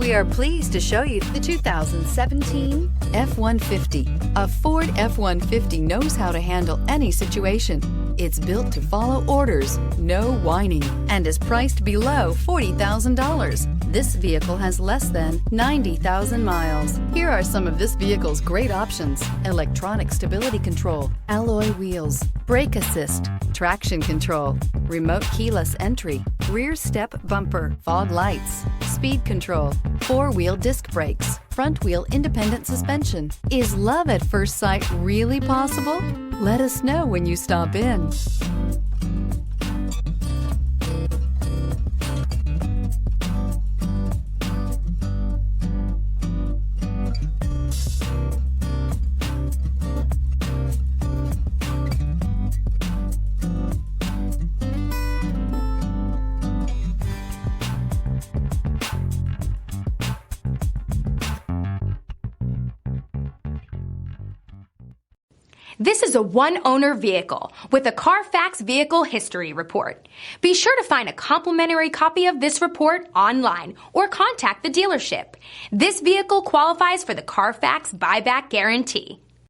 We are pleased to show you the 2017 F-150. A Ford F-150 knows how to handle any situation. It's built to follow orders, no whining, and is priced below $40,000. This vehicle has less than 90,000 miles. Here are some of this vehicle's great options: electronic stability control, alloy wheels, brake assist, traction control, remote keyless entry, rear step bumper, fog lights, speed control, four-wheel disc brakes, front-wheel independent suspension. Is love at first sight really possible? Let us know when you stop in. This is a one-owner vehicle with a Carfax Vehicle History Report. Be sure to find a complimentary copy of this report online or contact the dealership. This vehicle qualifies for the Carfax Buyback Guarantee.